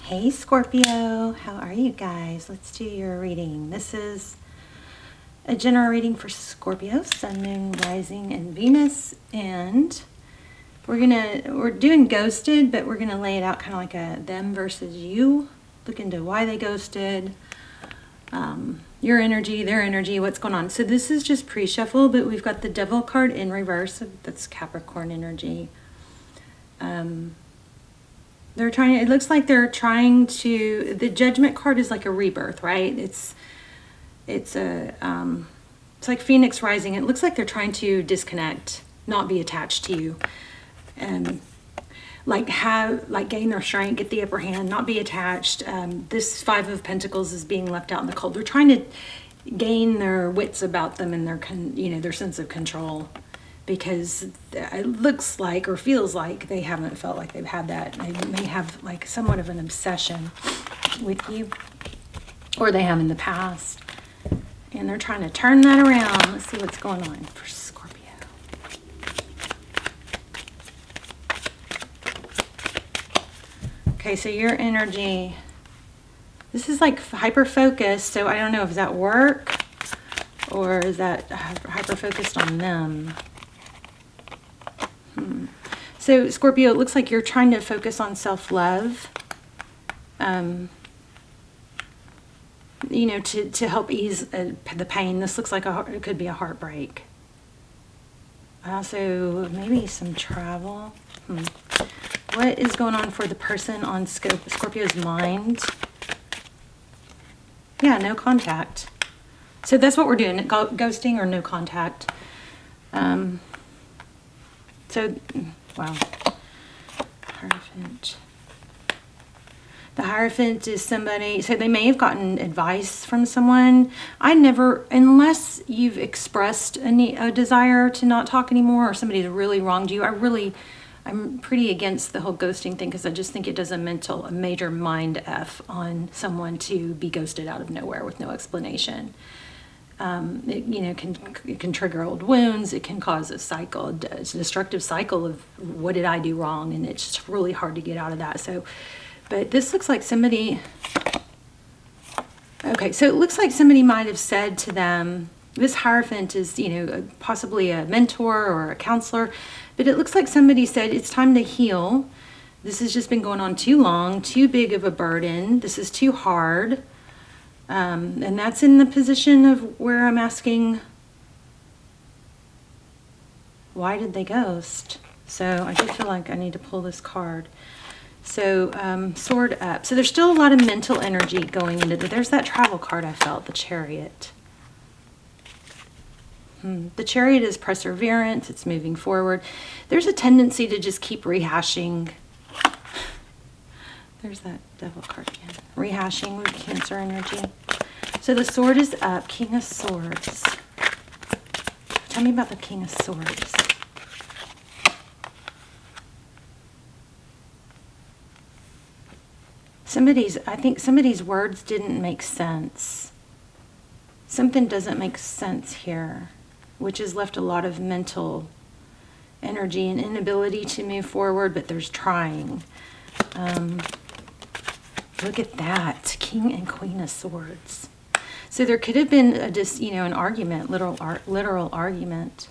Hey Scorpio, how are you guys? Let's do your reading. This is a general reading for Scorpio, Sun, Moon, Rising, and Venus. And we're doing ghosted, but we're gonna lay it out kind of like a them versus you. Look into why they ghosted, your energy, their energy, what's going on. So this is just pre-shuffle, but we've got the Devil card in reverse. That's Capricorn energy. It looks like they're trying to, the Judgment card is like a rebirth, right? It's like Phoenix rising. It looks like they're trying to disconnect, not be attached to you. And gain their strength, get the upper hand, not be attached. This Five of Pentacles is being left out in the cold. They're trying to gain their wits about them and their sense of control. Because it looks like or feels like they haven't felt like they've had that. They may have like somewhat of an obsession with you, or they have in the past. And they're trying to turn that around. Let's see what's going on for Scorpio. Okay, so your energy, this is like hyper-focused, so I don't know if is that work or is that hyper-focused on them. So Scorpio, it looks like you're trying to focus on self-love, to help ease the pain. This looks like it could be a heartbreak. Also, maybe some travel. What is going on for the person on Scorpio's mind? Yeah, no contact. So that's what we're doing, ghosting or no contact. Wow. Hierophant. The Hierophant is somebody, so they may have gotten advice from someone. Unless you've expressed a desire to not talk anymore or somebody's really wronged you, I'm pretty against the whole ghosting thing because I just think it does a major mind F on someone to be ghosted out of nowhere with no explanation. It can trigger old wounds. It can cause a destructive cycle of what did I do wrong, and it's just really hard to get out of that. So, but this looks like somebody. Okay, so it looks like somebody might have said to them, this Hierophant is, possibly a mentor or a counselor, but it looks like somebody said it's time to heal. This has just been going on too long, too big of a burden. This is too hard. And that's in the position of where I'm asking, why did they ghost? So I do feel like I need to pull this card. So Sword up. So there's still a lot of mental energy going into it. There's that travel card I felt, the Chariot. The Chariot is perseverance. It's moving forward. There's a tendency to just keep rehashing. There's that Devil card again. Rehashing with Cancer energy. So the Sword is up. King of Swords. Tell me about the King of Swords. I think somebody's words didn't make sense. Something doesn't make sense here, which has left a lot of mental energy and inability to move forward, but there's trying. Look at that, King and Queen of Swords. So there could have been an argument, literal argument.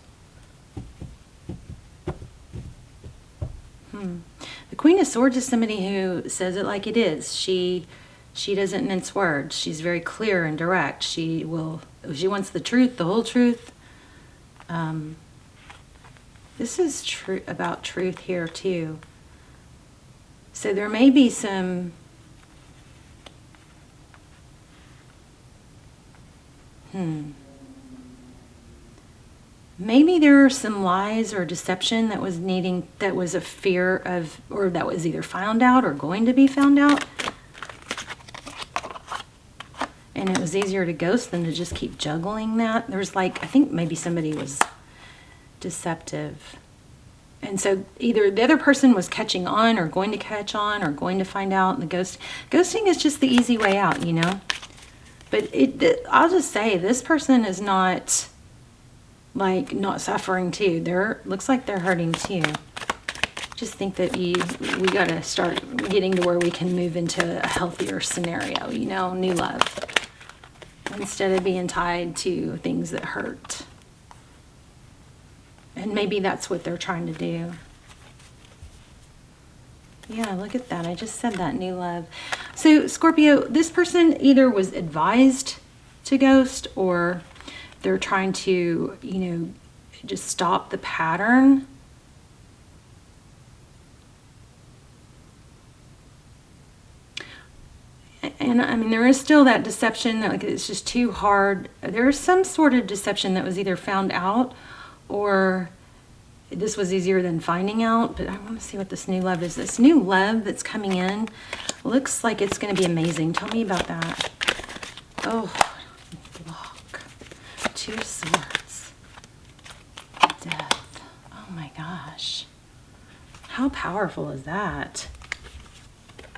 The Queen of Swords is somebody who says it like it is. She doesn't mince words. She's very clear and direct. She wants the truth, the whole truth. This is about truth here too. So there may be some maybe there are some lies or deception that was a fear of, or that was either found out or going to be found out. And it was easier to ghost than to just keep juggling that. I think maybe somebody was deceptive. And so either the other person was catching on or going to catch on or going to find out. And ghosting is just the easy way out, But I'll just say this person is not suffering too. Looks like they're hurting too. just think that we got to start getting to where we can move into a healthier scenario, you know, new love, instead of being tied to things that hurt. And maybe that's what they're trying to do. Yeah, look at that. I just said that, new love. So Scorpio, this person either was advised to ghost, or they're trying to, you know, just stop the pattern. And I mean, there is still that deception, that like it's just too hard. There is some sort of deception that was either found out, or this was easier than finding out. But I want to see what this new love is. This new love that's coming in looks like it's going to be amazing. Tell me about that. Oh, block. 2 swords. Death. Oh my gosh. How powerful is that?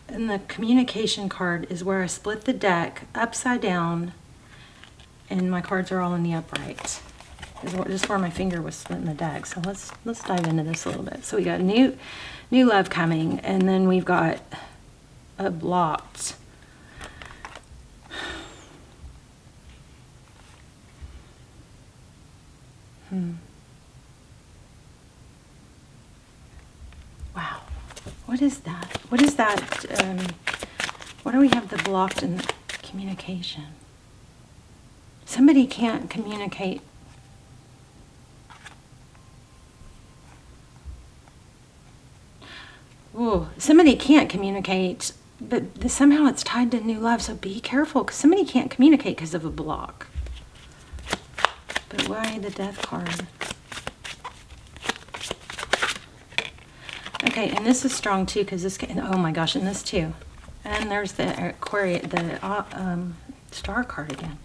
And the communication card is where I split the deck upside down, and my cards are all in the upright. Is just where my finger was splitting the deck. So let's dive into this a little bit. So we got new love coming, and then we've got a blocked. Wow. What is that? What is that? What do we have the blocked in the communication? Somebody can't communicate. Ooh, somebody can't communicate, but somehow it's tied to new love. So be careful, because somebody can't communicate because of a block. But why the death card? Okay, and this is strong too, because this can, oh my gosh, and this too. And there's the Aquarius, the star card again.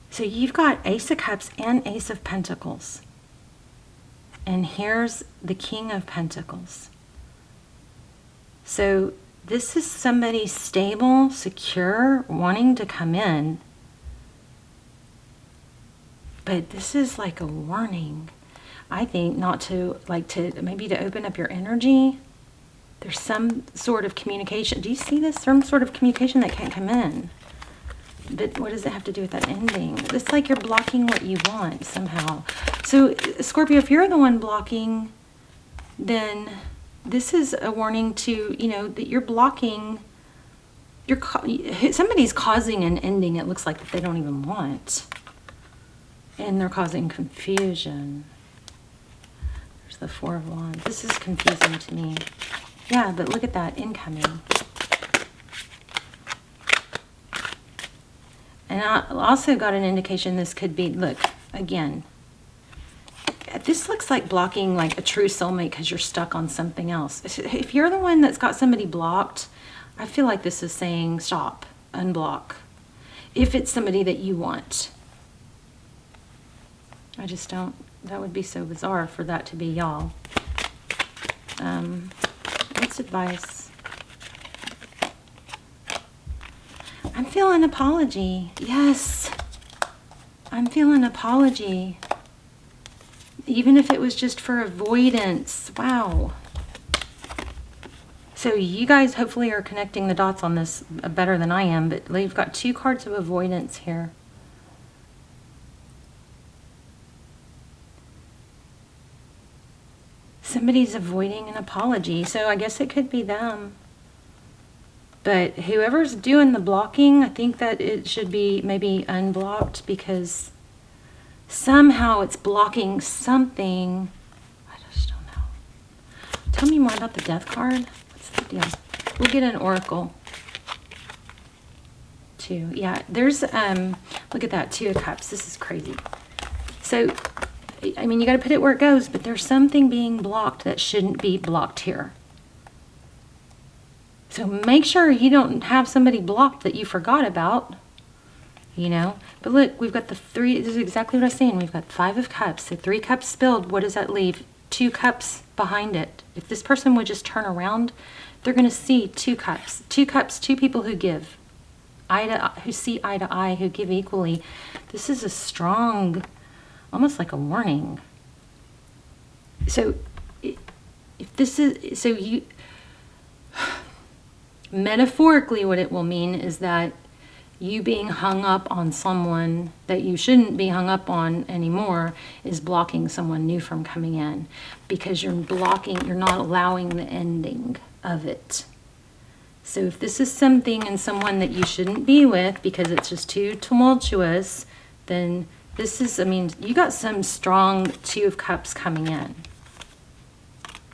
So you've got Ace of Cups and Ace of Pentacles. And here's the King of Pentacles. So this is somebody stable, secure, wanting to come in. But this is like a warning, I think, not to, maybe to open up your energy. There's some sort of communication. Do you see this? Some sort of communication that can't come in. But what does it have to do with that ending? It's like you're blocking what you want somehow. So Scorpio, if you're the one blocking, then this is a warning to, you know, that you're blocking, somebody's causing an ending, it looks like, that they don't even want. And they're causing confusion. There's the Four of Wands. This is confusing to me. Yeah, but look at that, incoming. And I also got an indication this could be, look, again, this looks like blocking like a true soulmate because you're stuck on something else. If you're the one that's got somebody blocked, I feel like this is saying stop, unblock. If it's somebody that you want. I just don't, that would be so bizarre for that to be y'all. What's advice? I'm feeling apology. Yes. I'm feeling apology. Even if it was just for avoidance. Wow. So you guys hopefully are connecting the dots on this better than I am, but we've got 2 cards of avoidance here. Somebody's avoiding an apology, so I guess it could be them. But whoever's doing the blocking, I think that it should be maybe unblocked, because somehow it's blocking something. I just don't know. Tell me more about the death card. What's the deal? We'll get an oracle. 2. Yeah, there's, look at that, 2 of Cups. This is crazy. So, I mean, you got to put it where it goes, but there's something being blocked that shouldn't be blocked here. So make sure you don't have somebody blocked that you forgot about, you know. But look, we've got the 3, this is exactly what I was saying. We've got 5 of Cups. So 3 cups spilled, what does that leave? 2 cups behind it. If this person would just turn around, they're going to see 2 cups. 2 cups, 2 people who give. Who see eye to eye, who give equally. This is a strong, almost like a warning. So if this is, so you, metaphorically what it will mean is that you being hung up on someone that you shouldn't be hung up on anymore is blocking someone new from coming in, because you're not allowing the ending of it. So if this is something and someone that you shouldn't be with because it's just too tumultuous, then this is, I mean, you got some strong Two of Cups coming in.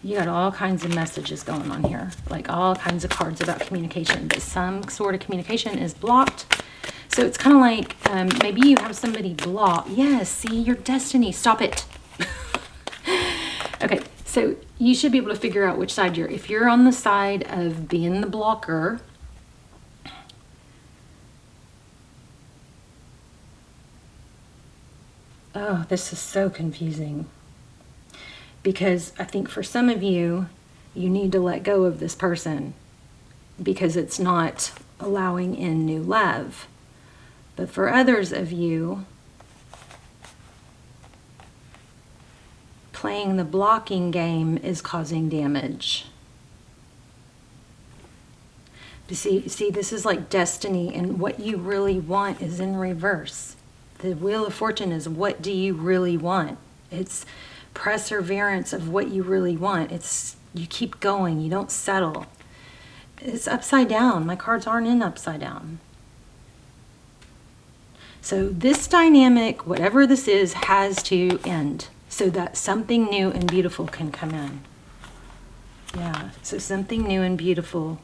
You got all kinds of messages going on here, like all kinds of cards about communication, but some sort of communication is blocked. So it's kind of like maybe you have somebody blocked. Yes, see, your destiny. Stop it. Okay, so you should be able to figure out which side you're. If you're on the side of being the blocker, oh, this is so confusing. Because I think for some of you, you need to let go of this person because it's not allowing in new love. But for others of you, playing the blocking game is causing damage. See, this is like destiny, and what you really want is in reverse. The Wheel of Fortune is, what do you really want? It's perseverance of what you really want. It's, you keep going, you don't settle. It's upside down. My cards aren't in upside down. So this dynamic, whatever this is, has to end so that something new and beautiful can come in. Yeah, so something new and beautiful,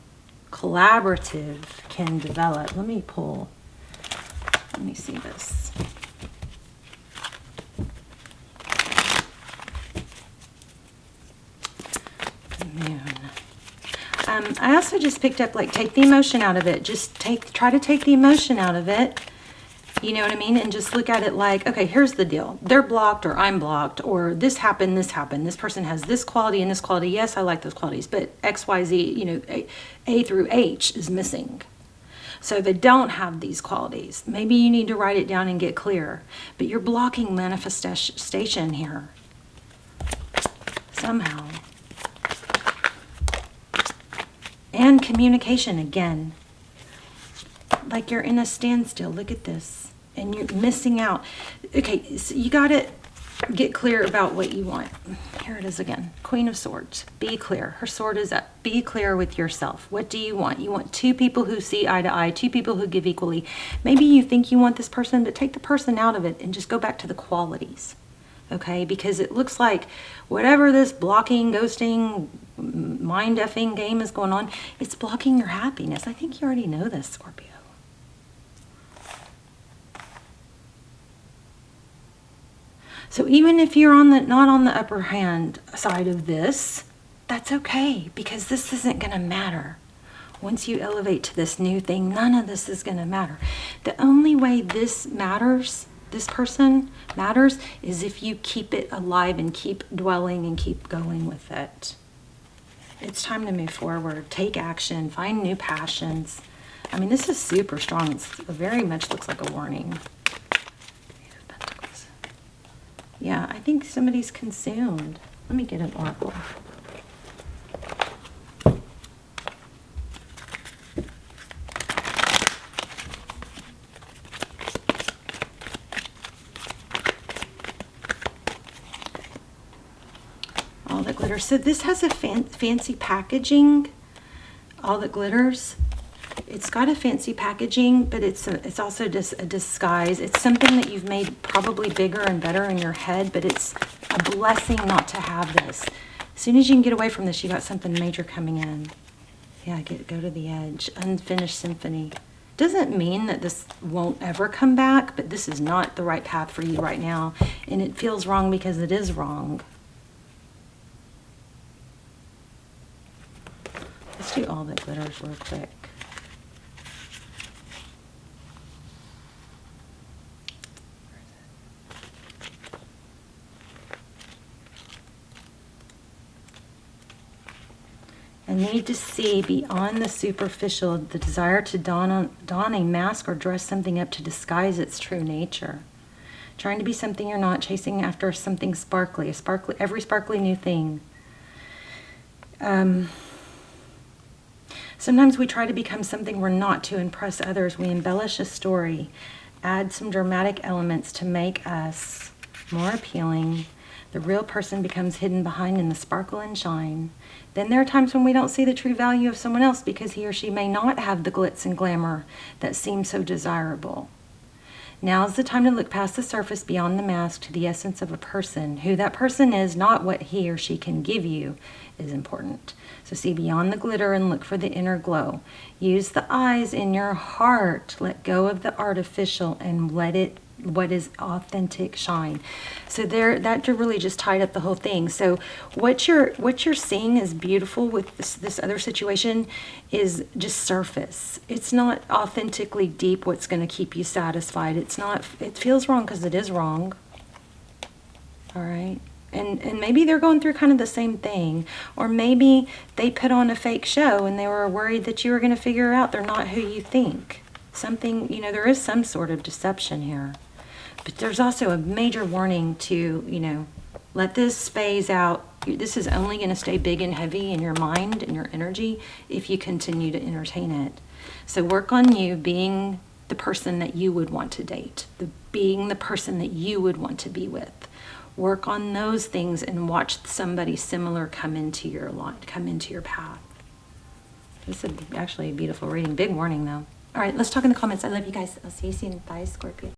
collaborative, can develop. Let me pull. Let me see this. Moon. I also just picked up, like, take the emotion out of it. Just try to take the emotion out of it. You know what I mean? And just look at it like, okay, here's the deal. They're blocked, or I'm blocked, or this happened, this happened. This person has this quality and this quality. Yes, I like those qualities, but X, Y, Z, you know, A through H is missing. So they don't have these qualities. Maybe you need to write it down and get clear. But you're blocking manifestation here. Somehow. And communication again. Like you're in a standstill. Look at this. And you're missing out. Okay, so you got to get clear about what you want. Here it is again. Queen of Swords. Be clear. Her sword is up. Be clear with yourself. What do you want? You want two people who see eye to eye, two people who give equally. Maybe you think you want this person, but take the person out of it and just go back to the qualities. Okay, because it looks like whatever this blocking, ghosting, mind effing game is going on, it's blocking your happiness. I think you already know this, Scorpio. So even if you're on not on the upper hand side of this, that's okay, because this isn't going to matter. Once you elevate to this new thing, none of this is going to matter. The only way this matters, this person matters, is if you keep it alive and keep dwelling and keep going with it. It's time to move forward, take action, find new passions. I mean, this is super strong. It very much looks like a warning. Yeah, I think somebody's consumed. Let me get an oracle. All that glitters. So this has a fancy packaging. All that glitters. It's got a fancy packaging, but it's also just a disguise. It's something that you've made probably bigger and better in your head, but it's a blessing not to have this. As soon as you can get away from this, you got something major coming in. Yeah, go to the edge. Unfinished symphony. Doesn't mean that this won't ever come back, but this is not the right path for you right now. And it feels wrong because it is wrong. Let's do all that glitters real quick. A need to see beyond the superficial, the desire to don a mask or dress something up to disguise its true nature. Trying to be something you're not, chasing after something sparkly, every sparkly new thing. Sometimes we try to become something we're not to impress others. We embellish a story, add some dramatic elements to make us more appealing. The real person becomes hidden behind in the sparkle and shine. Then there are times when we don't see the true value of someone else because he or she may not have the glitz and glamour that seems so desirable. Now is the time to look past the surface, beyond the mask, to the essence of a person. Who that person is, not what he or she can give you, is important. So see beyond the glitter and look for the inner glow. Use the eyes in your heart. Let go of the artificial and let it, what is authentic, shine. So there, that really just tied up the whole thing. So what you're seeing is beautiful with this other situation is just surface. It's not authentically deep what's going to keep you satisfied. It's not, it feels wrong because it is wrong. All right. And maybe they're going through kind of the same thing. Or maybe they put on a fake show and they were worried that you were going to figure out they're not who you think. Something, you know, there is some sort of deception here. But there's also a major warning to, you know, let this phase out. This is only going to stay big and heavy in your mind and your energy if you continue to entertain it. So work on you being the person that you would want to date, being the person that you would want to be with. Work on those things and watch somebody similar come into your life, come into your path. This is actually a beautiful reading. Big warning though. All right, let's talk in the comments. I love you guys. I'll see you soon. Bye, Scorpio.